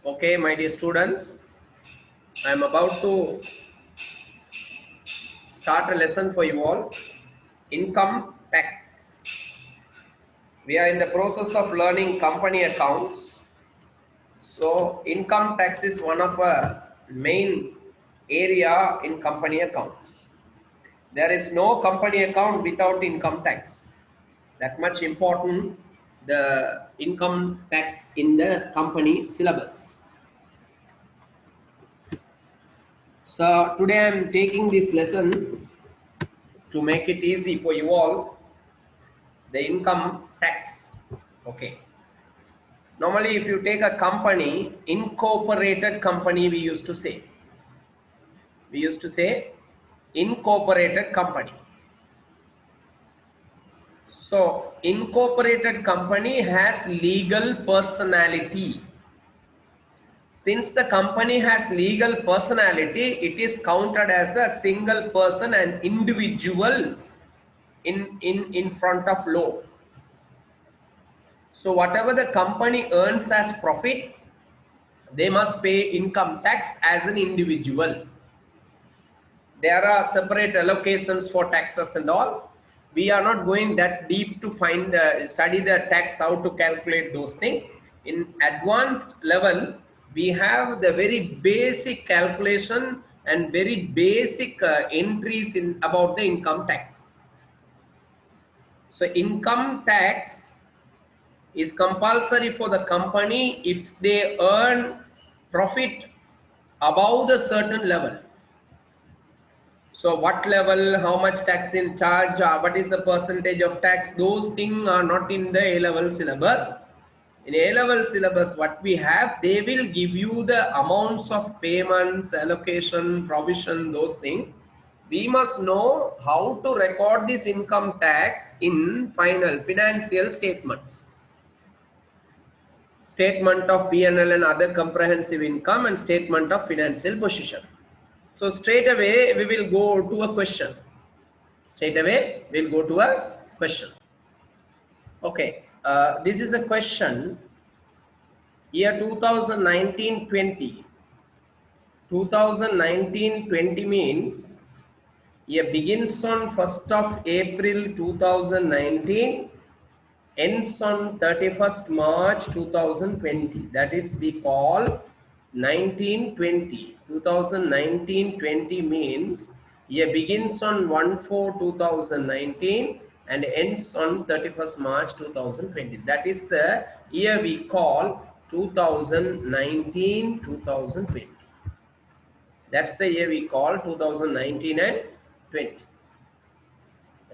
Okay, my dear students, I am about to start a lesson for you all. Income tax. We are in the process of learning company accounts. So, income tax is one of a main area in company accounts. There is no company account without income tax. That much important the income tax in the company syllabus. So today I am taking this lesson to make it easy for you all, the income tax. Okay. Normally, if you take a company, incorporated company, we used to say. We used to say incorporated company. So, incorporated company has legal personality. Since the company has legal personality, it is counted as a single person and individual in front of law. So whatever the company earns as profit, they must pay income tax as an individual. There are separate allocations for taxes and all. We are not going that deep to study the tax, how to calculate those things. In advanced level, we have the very basic calculation and very basic entries in about the income tax. So income tax is compulsory for the company if they earn profit above the certain level. So what level, how much tax in charge, what is the percentage of tax, those things are not in the A-level syllabus. In A-level syllabus, what we have, they will give you the amounts of payments, allocation, provision, those things. We must know how to record this income tax in final financial statements. Statement of P&L and other comprehensive income and statement of financial position. So straight away we will go to a question. Straight away we'll go to a question. Okay, this is a question. Year 2019-20. 2019-20 means year begins on 1st of April 2019, ends on 31st March 2020. That is we call 1920. 2019-20 means year begins on 1/4/2019 and ends on 31st March 2020. That is the year we call 2019-2020. That's the year we call 2019 and 20.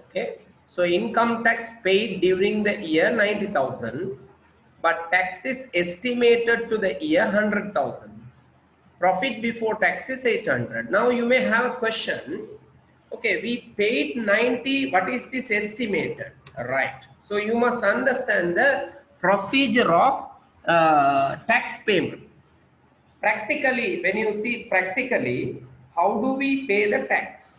Okay. So income tax paid during the year 90,000, but tax is estimated to the year 100,000. Profit before tax is 800. Now you may have a question. Okay, we paid 90. What is this estimated? Right. So you must understand the procedure of tax payment. Practically, when you see practically, how do we pay the tax?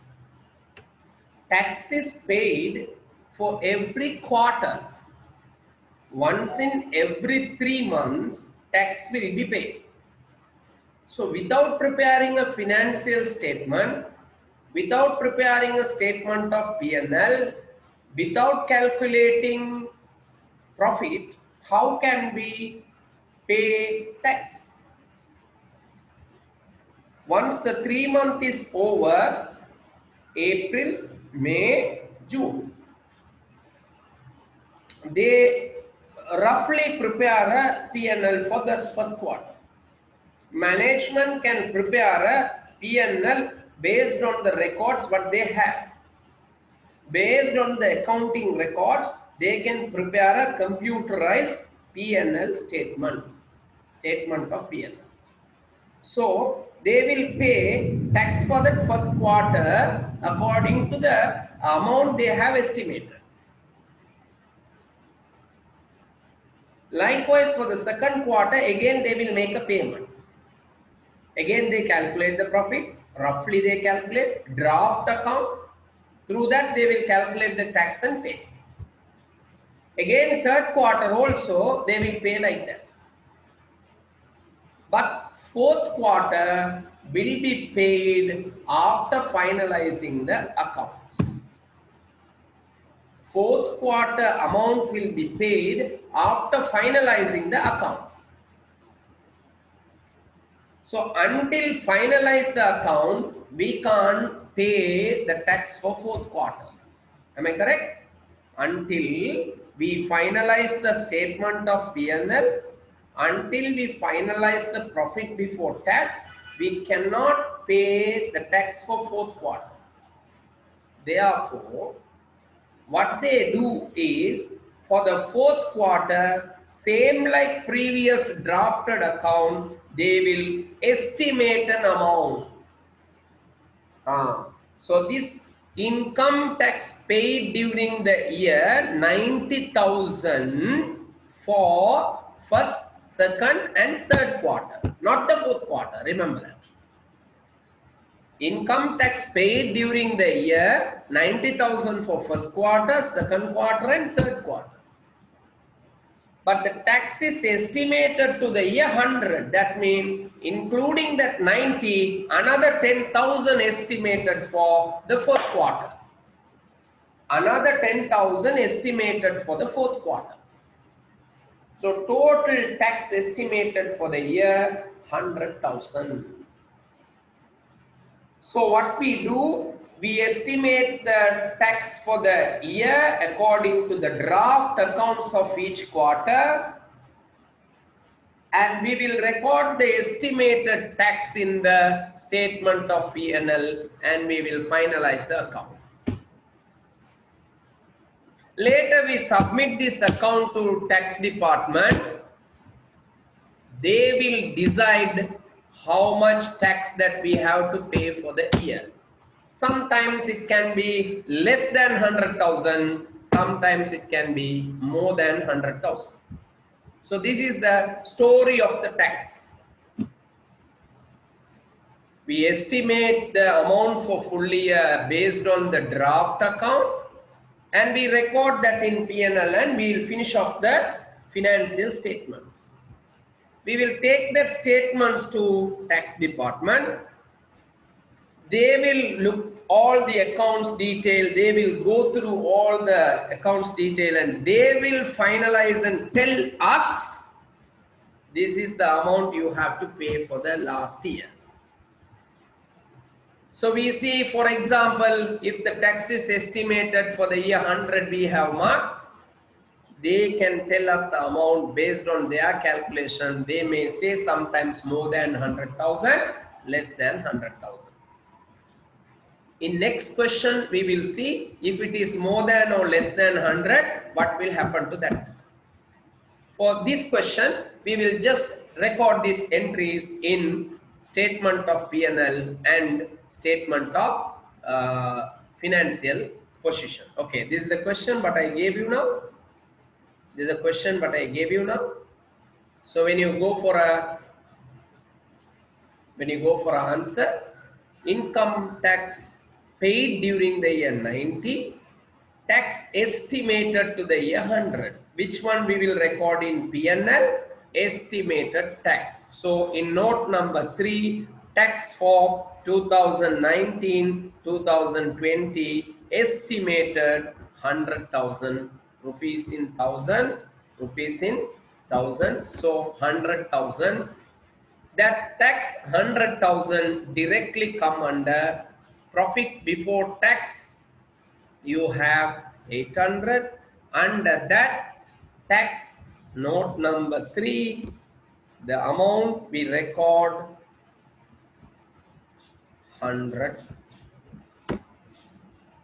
Tax is paid for every quarter. Once in every 3 months, tax will be paid. So without preparing a financial statement, without preparing a statement of P&L, without calculating profit, how can we pay tax? Once the 3 month is over, April, May, June, they roughly prepare a P&L for the first quarter. Management can prepare a P&L based on the records what they have. Based on the accounting records, they can prepare a computerized P&L statement of P&L. So they will pay tax for that first quarter according to the amount they have estimated. Likewise, for the second quarter, again they will make a payment. Again they calculate the profit, roughly they calculate, draft account, through that they will calculate the tax and pay. Again third quarter also they will pay like that. But fourth quarter will be paid after finalizing the accounts. Fourth quarter amount will be paid after finalizing the account. So until finalize the account, we can't pay the tax for fourth quarter. Am I correct? Until we finalize the statement of P&L, until we finalize the profit before tax, we cannot pay the tax for fourth quarter. Therefore, what they do is, for the fourth quarter, same like previous drafted account, they will estimate an amount. So this income tax paid during the year 90,000 for first, second and third quarter, not the fourth quarter, remember that. Income tax paid during the year 90,000 for first quarter, second quarter and third quarter. But the tax is estimated to the year 100. That means including that 90, another 10,000 estimated for the fourth quarter. Another 10,000 estimated for the fourth quarter. So total tax estimated for the year 100,000. So what we do, we estimate the tax for the year according to the draft accounts of each quarter, and we will record the estimated tax in the statement of P&L, and we will finalize the account. Later we submit this account to tax department. They will decide how much tax that we have to pay for the year. Sometimes it can be less than 100,000, sometimes it can be more than 100,000. So this is the story of the tax. We estimate the amount for full year based on the draft account, and we record that in P&L, and we will finish off the financial statements. We will take that statements to tax department. They will look all the accounts detail. They will go through all the accounts detail, and they will finalize and tell us this is the amount you have to pay for the last year. So we see, for example, if the tax is estimated for the year 100 we have marked, they can tell us the amount based on their calculation. They may say sometimes more than 100,000, less than 100,000. In next question, we will see if it is more than or less than 100, what will happen to that. For this question, we will just record these entries in statement of P&L and statement of financial position. Okay, this is the question but I gave you now. This is a question but I gave you now. So when you go for an answer, income tax paid during the year 90, tax estimated to the year 100. Which one we will record in P&L? Estimated tax. So in note number 3, tax for 2019-2020 estimated 100,000 rupees in thousands, rupees in thousands. So 100,000. That tax 100,000 directly come under profit before tax. You have 800. Under that tax, note number 3, the amount we record 100.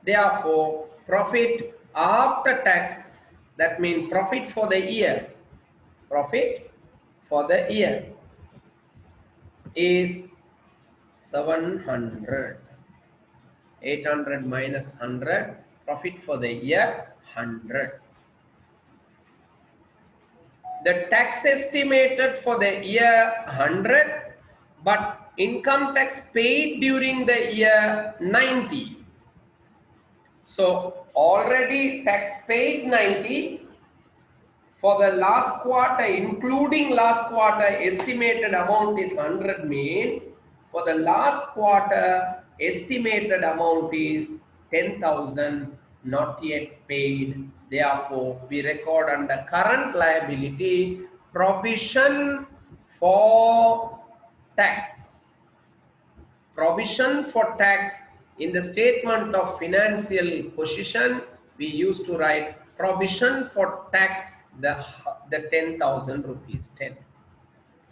Therefore, profit after tax, that means profit for the year. Profit for the year is 700. 800 minus 100, profit for the year 100. The tax estimated for the year 100, but income tax paid during the year 90. So already tax paid 90, For the last quarter, including last quarter, estimated amount is 100 mean. For the last quarter, estimated amount is 10,000 not yet paid. Therefore, we record under current liability provision for tax. Provision for tax in the statement of financial position, we used to write provision for tax the 10,000 rupees 10.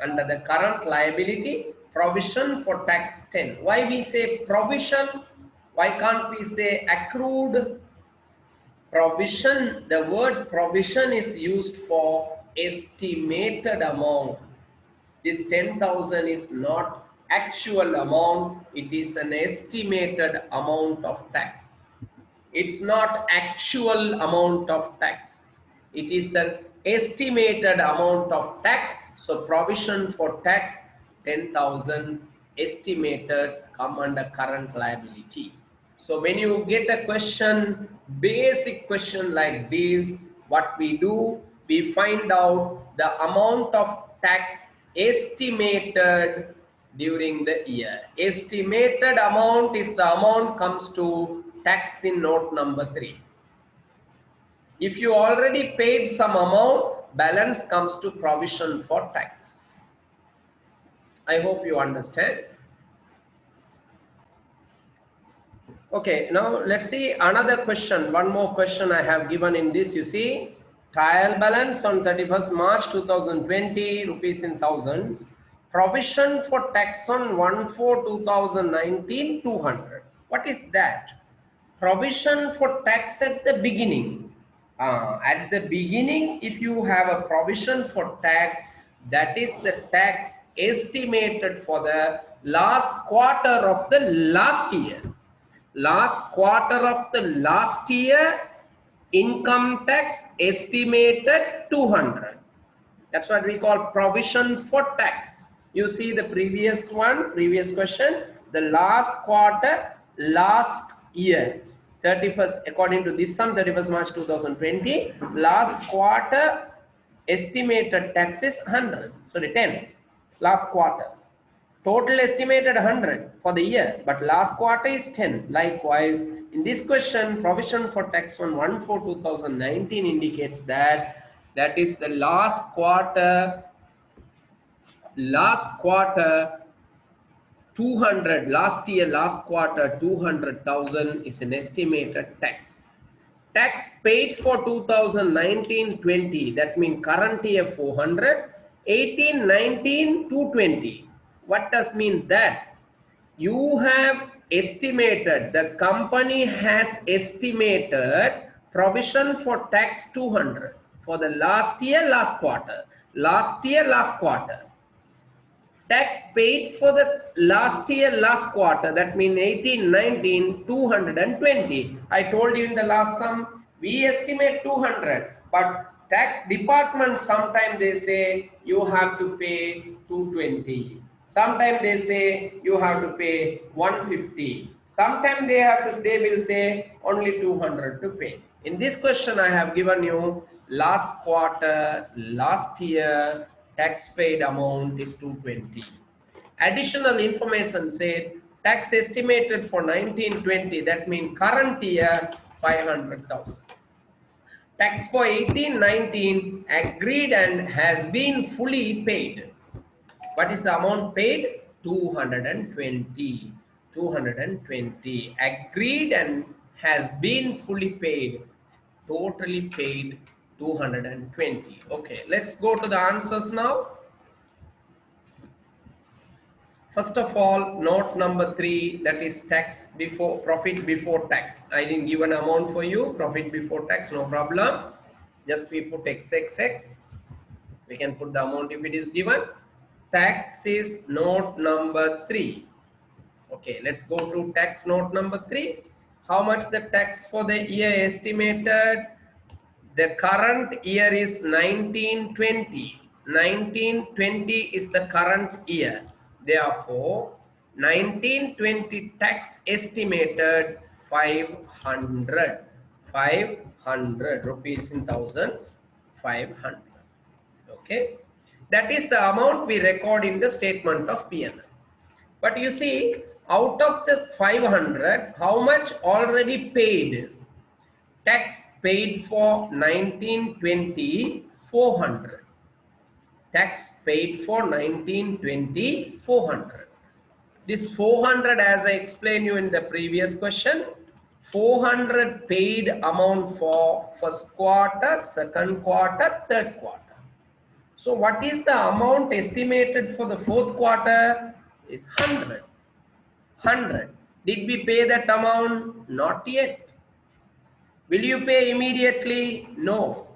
Under the current liability, provision for tax 10. Why we say provision? Why can't we say accrued? Provision, the word provision is used for estimated amount. This 10,000 is not actual amount, it is an estimated amount of tax. It's not actual amount of tax. It is an estimated amount of tax. So provision for tax 10,000 estimated come under current liability. So when you get a question, basic question like this, what we do, we find out the amount of tax estimated during the year. Estimated amount is the amount comes to tax in note number 3. If you already paid some amount, balance comes to provision for tax. I hope you understand. Okay, now let's see another question. One more question I have given in this. You see, trial balance on 31st March 2020, rupees in thousands. Provision for tax on 1/4/2019, 200. What is that? Provision for tax at the beginning. At the beginning, if you have a provision for tax, that is the tax estimated for the last quarter of the last year. Last quarter of the last year, income tax estimated 200. That's what we call provision for tax. You see the previous one, previous question, the last quarter, last year, 31st, according to this sum, 31st March 2020, last quarter estimated tax is 100. Sorry, 10, last quarter. Total estimated 100 for the year, but last quarter is 10. Likewise, in this question, provision for tax on 1/4/2019 indicates that that is the last quarter 200, last year, last quarter 200,000 is an estimated tax. Tax paid for 2019-20, that means current year 400, 18-19 220. What does mean that? You have estimated, the company has estimated provision for tax 200 for the last year, last quarter. Last year, last quarter. Tax paid for the last year, last quarter, that means 18-19, 220. I told you in the last sum, we estimate 200, but tax department sometimes they say you have to pay 220. Sometimes they say you have to pay 150. Sometimes they will say only 200 to pay. In this question, I have given you last quarter, last year, tax paid amount is 220. Additional information said tax estimated for 1920, that means current year 500,000. Tax for 18-19 agreed and has been fully paid. What is the amount paid? 220. 220. Agreed and has been fully paid. Totally paid 220. Okay, let's go to the answers now. First of all, note number 3, that is tax before, profit before tax. I didn't give an amount for you, profit before tax, no problem. Just we put XXX. We can put the amount if it is given. Tax is note number 3. Okay, let's go to tax note number 3. How much the tax for the year estimated? The current year is 1920. 1920 is the current year. Therefore, 1920 tax estimated 500. 500 rupees in thousands. 500. Okay, that is the amount we record in the statement of P&L. But you see, out of the 500, how much already paid? Tax paid for 1920, 400. Tax paid for 1920, 400. This 400, as I explained you in the previous question, 400 paid amount for first quarter, second quarter, third quarter. So what is the amount estimated for the fourth quarter? Is 100. 100. Did we pay that amount? Not yet. Will you pay immediately? No.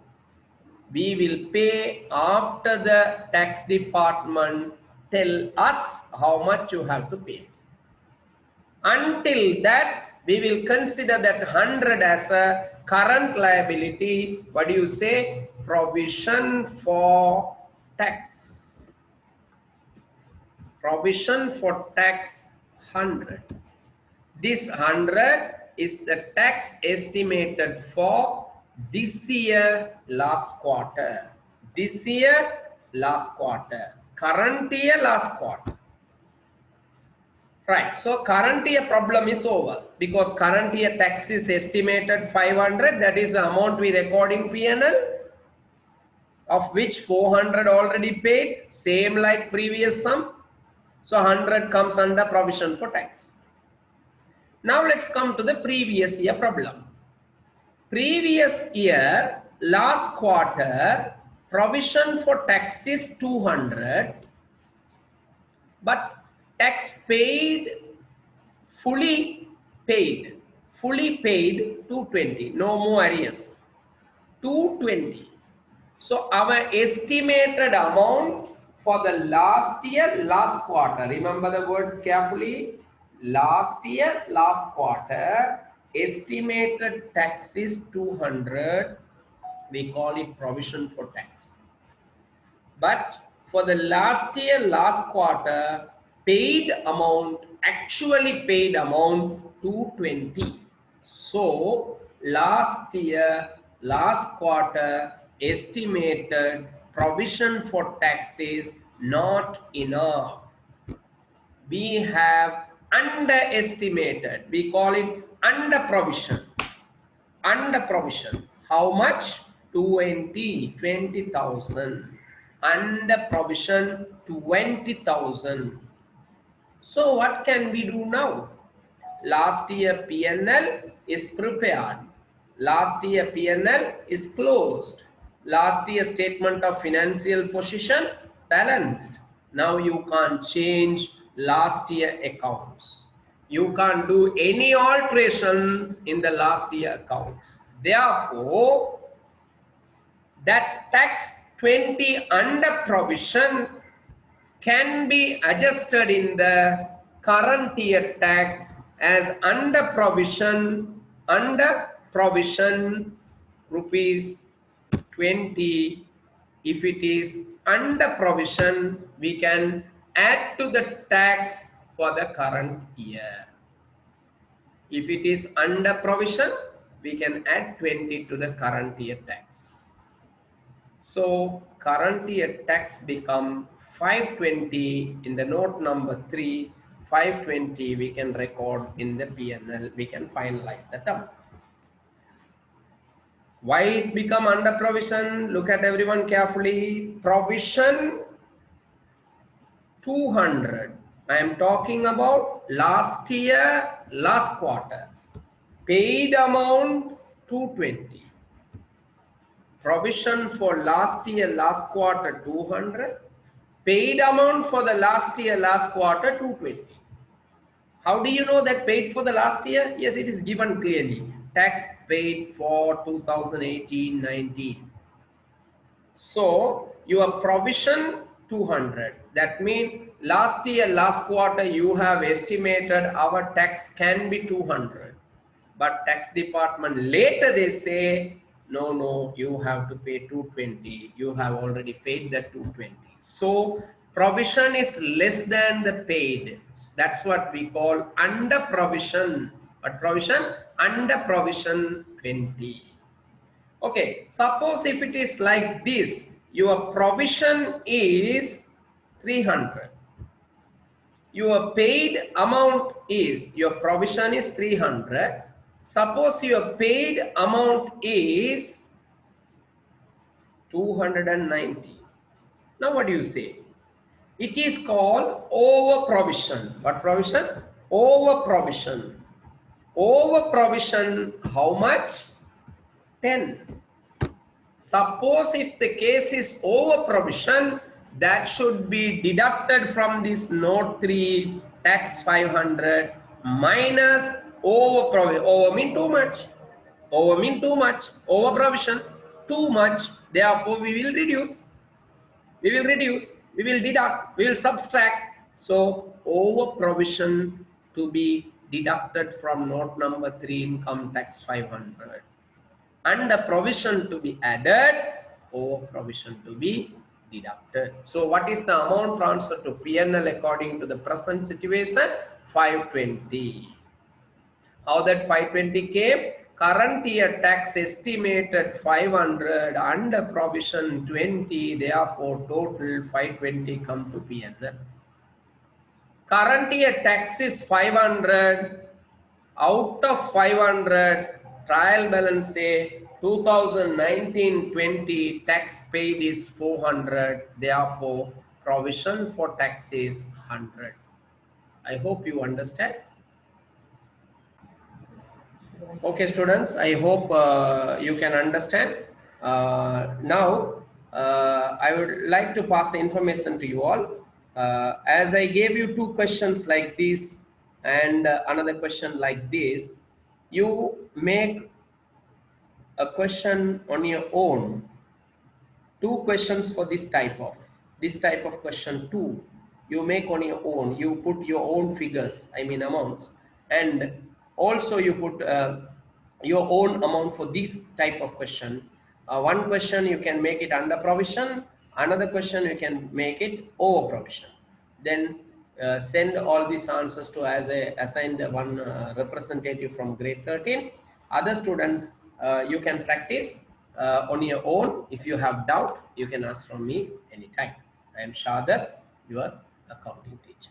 We will pay after the tax department tell us how much you have to pay. Until that, we will consider that 100 as a current liability. What do you say? Provision for tax. Provision for tax 100. This 100 is the tax estimated for this year last quarter. This year last quarter. Current year last quarter. Right. So current year problem is over because current year tax is estimated 500. That is the amount we record in P&L, of which 400 already paid, same like previous sum. So 100 comes under provision for tax. Now let's come to the previous year problem. Previous year last quarter provision for tax is 200, but tax paid, fully paid 220, no more arrears, 220. So our estimated amount for the last year last quarter, remember the word carefully, last year last quarter estimated tax is 200. We call it provision for tax. But for the last year last quarter paid amount, actually paid amount 220. So last year last quarter estimated provision for tax is not enough. We have underestimated. We call it under provision. Under provision. How much? 20,000. Under provision 20,000. So what can we do now? Last year P&L is prepared. Last year P&L is closed. Last year statement of financial position balanced. Now you can't change last year accounts. You can't do any alterations in the last year accounts. Therefore, that tax 20 under provision can be adjusted in the current year tax as under provision rupees 20. If it is under provision, we can add to the tax for the current year. If it is under provision, we can add 20 to the current year tax. So current year tax become 520 in the note number 3. 520 we can record in the P&L. We can finalize the term. Why it become under provision? Look at everyone carefully. Provision 200. I am talking about last year, last quarter. Paid amount 220. Provision for last year, last quarter 200. Paid amount for the last year, last quarter 220. How do you know that paid for the last year? Yes, it is given clearly. Tax paid for 2018-19. So your provision 200. That means last year, last quarter you have estimated our tax can be 200. But tax department later they say, no, you have to pay 220. You have already paid that 220. So provision is less than the paid. That's what we call under provision. What provision? Under provision 20. Okay, suppose if it is like this, your provision is 300. Your paid amount is, your provision is 300. Suppose your paid amount is 290. Now what do you say? It is called over provision. What provision? Over provision. Over provision, how much? 10. Suppose if the case is over provision, that should be deducted from this note 3 tax 500 minus over provision. Over mean too much. Over mean too much. Over provision too much. Therefore, we will reduce. We will reduce. We will deduct. We will subtract. So over provision to be deducted from note number 3 income tax 500. And the provision to be added, over provision to be deducted. So what is the amount transferred to P&L according to the present situation? 520. How that 520 came? Current year tax estimated 500 and the provision 20, therefore total 520 come to P&L. Current year tax is 500. Out of 500, trial balance say 2019-20 tax paid is 400. Therefore, provision for tax is 100. I hope you understand. Okay, students, I hope you can understand. Now, I would like to pass the information to you all. As I gave you two questions like this and another question like this, you make a question on your own. Two questions for this type of question two. You make on your own. You put your own figures, I mean amounts, and also you put your own amount for this type of question. One question you can make it under provision, another question you can make it over provision. Then send all these answers to as a assigned one representative from grade 13. Other students, you can practice on your own. If you have doubt, you can ask from me anytime. I am Shadar, your accounting teacher.